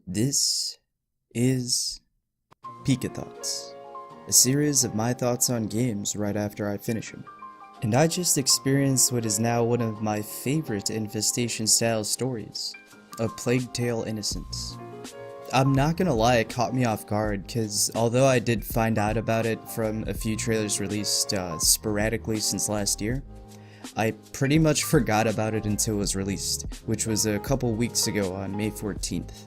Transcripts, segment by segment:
This is Pika Thoughts, a series of my thoughts on games right after I finish them. And I just experienced what is now one of my favorite infestation-style stories, A Plague Tale: Innocence. I'm not gonna lie, it caught me off guard, cause although I did find out about it from a few trailers released sporadically since last year, I pretty much forgot about it until it was released, which was a couple weeks ago on May 14th.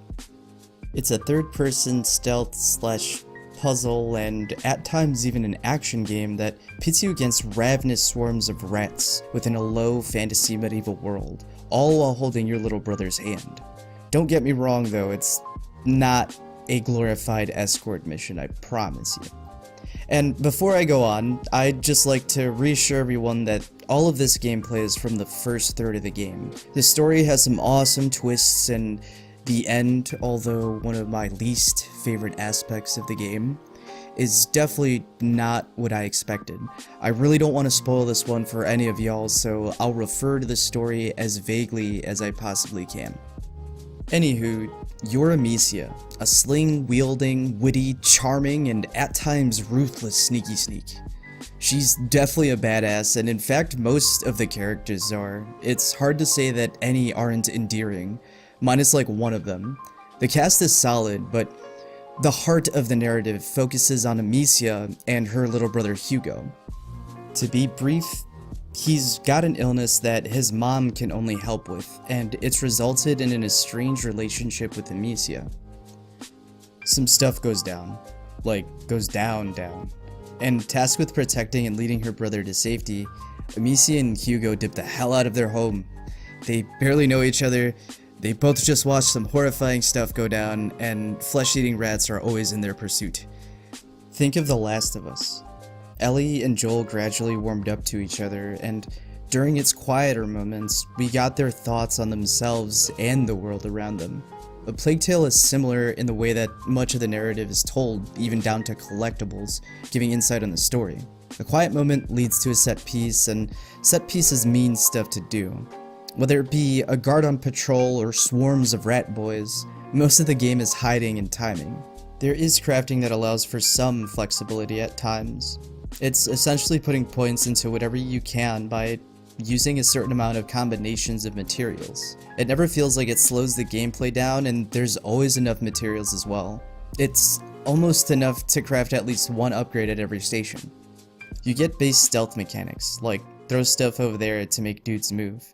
It's a third-person stealth slash puzzle and at times even an action game that pits you against ravenous swarms of rats within a low fantasy medieval world, all while holding your little brother's hand. Don't get me wrong though, it's not a glorified escort mission, I promise you. And before I go on, I'd just like to reassure everyone that all of this gameplay is from the first third of the game. The story has some awesome twists, and the end, although one of my least favorite aspects of the game, is definitely not what I expected. I really don't want to spoil this one for any of y'all, so I'll refer to the story as vaguely as I possibly can. Anywho, you're Amicia, a sling-wielding, witty, charming, and at times ruthless sneaky sneak. She's definitely a badass, and in fact most of the characters are. It's hard to say that any aren't endearing, minus like one of them. The cast is solid, but the heart of the narrative focuses on Amicia and her little brother Hugo. To be brief, he's got an illness that his mom can only help with, and it's resulted in an estranged relationship with Amicia. Some stuff goes down. Like, goes down. And tasked with protecting and leading her brother to safety, Amicia and Hugo dip the hell out of their home. They barely know each other, they both just watched some horrifying stuff go down, and flesh-eating rats are always in their pursuit. Think of The Last of Us. Ellie and Joel gradually warmed up to each other, and during its quieter moments, we got their thoughts on themselves and the world around them. A Plague Tale is similar in the way that much of the narrative is told, even down to collectibles, giving insight on the story. A quiet moment leads to a set piece, and set pieces mean stuff to do. Whether it be a guard on patrol or swarms of rat boys, most of the game is hiding and timing. There is crafting that allows for some flexibility at times. It's essentially putting points into whatever you can by using a certain amount of combinations of materials. It never feels like it slows the gameplay down, and there's always enough materials as well. It's almost enough to craft at least one upgrade at every station. You get base stealth mechanics, like throw stuff over there to make dudes move.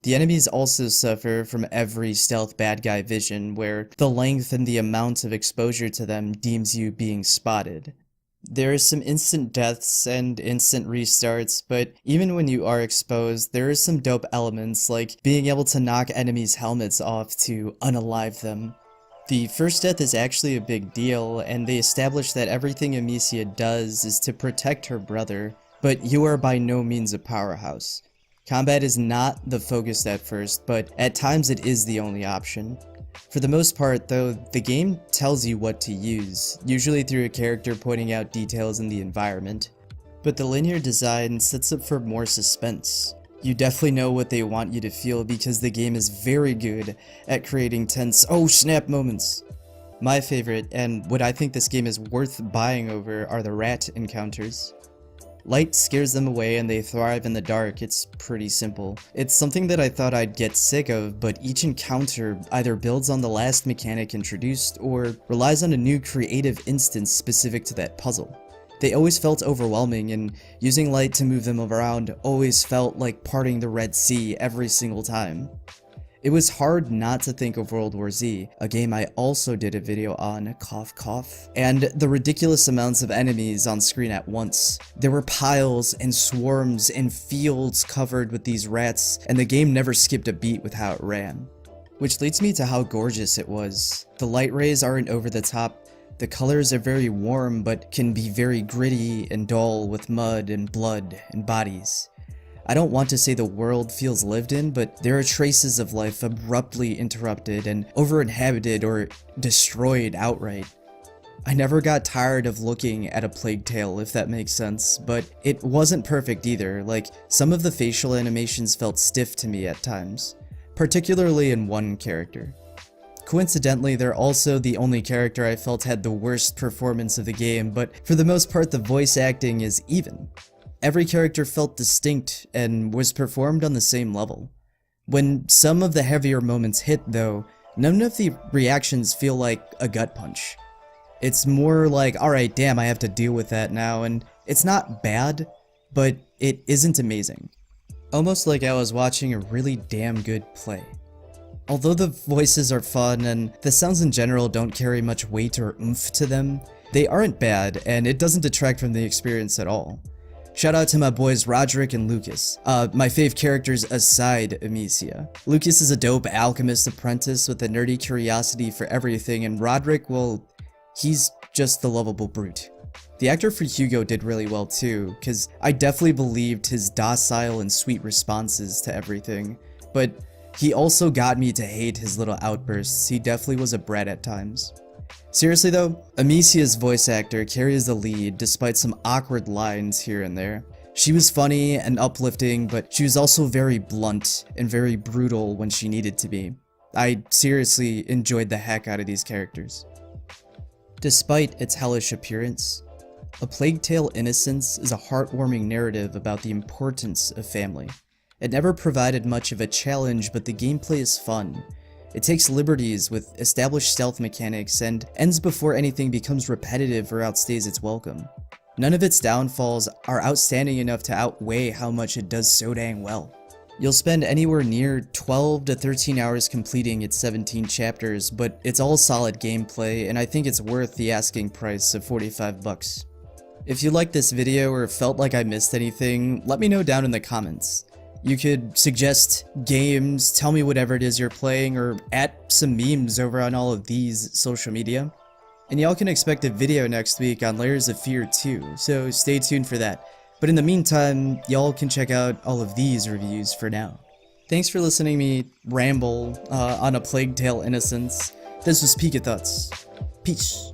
The enemies also suffer from every stealth bad guy vision, where the length and the amount of exposure to them deems you being spotted. There are some instant deaths and instant restarts, but even when you are exposed, there are some dope elements like being able to knock enemies' helmets off to unalive them. The first death is actually a big deal, and they establish that everything Amicia does is to protect her brother, but you are by no means a powerhouse. Combat is not the focus at first, but at times it is the only option. For the most part though, the game tells you what to use, usually through a character pointing out details in the environment. But the linear design sets up for more suspense. You definitely know what they want you to feel because the game is very good at creating tense oh snap moments. My favorite, and what I think this game is worth buying over, are the rat encounters. Light scares them away and they thrive in the dark. It's pretty simple. It's something that I thought I'd get sick of, but each encounter either builds on the last mechanic introduced or relies on a new creative instance specific to that puzzle. They always felt overwhelming, and using light to move them around always felt like parting the Red Sea every single time. It was hard not to think of World War Z, a game I also did a video on, cough cough, and the ridiculous amounts of enemies on screen at once. There were piles and swarms and fields covered with these rats, and the game never skipped a beat with how it ran. Which leads me to how gorgeous it was. The light rays aren't over the top, the colors are very warm but can be very gritty and dull with mud and blood and bodies. I don't want to say the world feels lived in, but there are traces of life abruptly interrupted and over-inhabited or destroyed outright. I never got tired of looking at a Plague Tale, if that makes sense, but it wasn't perfect either. Like, some of the facial animations felt stiff to me at times, particularly in one character. Coincidentally, they're also the only character I felt had the worst performance of the game, but for the most part the voice acting is even. Every character felt distinct and was performed on the same level. When some of the heavier moments hit though, none of the reactions feel like a gut punch. It's more like, alright, damn, I have to deal with that now, and it's not bad, but it isn't amazing. Almost like I was watching a really damn good play. Although the voices are fun and the sounds in general don't carry much weight or oomph to them, they aren't bad and it doesn't detract from the experience at all. Shout out to my boys Roderick and Lucas, my fave characters aside Amicia. Lucas is a dope alchemist apprentice with a nerdy curiosity for everything, and Roderick, well, he's just the lovable brute. The actor for Hugo did really well too, cause I definitely believed his docile and sweet responses to everything, but he also got me to hate his little outbursts. He definitely was a brat at times. Seriously though, Amicia's voice actor carries the lead despite some awkward lines here and there. She was funny and uplifting, but she was also very blunt and very brutal when she needed to be. I seriously enjoyed the heck out of these characters. Despite its hellish appearance, A Plague Tale: Innocence is a heartwarming narrative about the importance of family. It never provided much of a challenge, but the gameplay is fun. It takes liberties with established stealth mechanics and ends before anything becomes repetitive or outstays its welcome. None of its downfalls are outstanding enough to outweigh how much it does so dang well. You'll spend anywhere near 12 to 13 hours completing its 17 chapters, but it's all solid gameplay, and I think it's worth the asking price of 45 bucks. If you liked this video or felt like I missed anything, let me know down in the comments. You could suggest games, tell me whatever it is you're playing, or add some memes over on all of these social media. And y'all can expect a video next week on Layers of Fear 2, so stay tuned for that. But in the meantime, y'all can check out all of these reviews for now. Thanks for listening to me ramble on A Plague Tale: Innocence. This was Pika Thoughts. Peace.